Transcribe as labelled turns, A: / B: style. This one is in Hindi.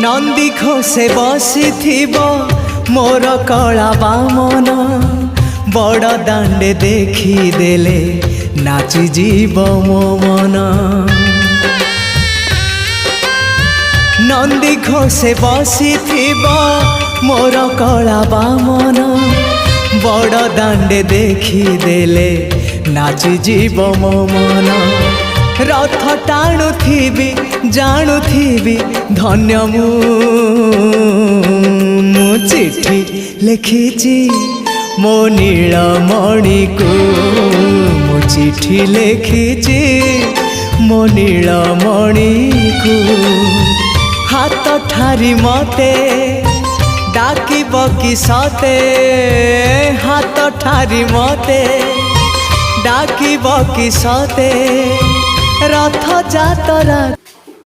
A: नंदी घोषे बसी मोर कला बामन बड़ दांडे देखी देले नाची जीव मो मन। नंदी घोषे बसी मोर कला बामन बड़ दांडे देखी देले नाची जीव मो मन। रथ टाणुथिबी जाणुथिबी धन्य मु चिट्ठी लिखिची मो नीलमणि को मु चिट्ठी लिखिची मो नीलमणि को। हाथ ठारी मते डाकिब कि सते हाथ ठारी मते डाकिब कि सते रथ जातरा।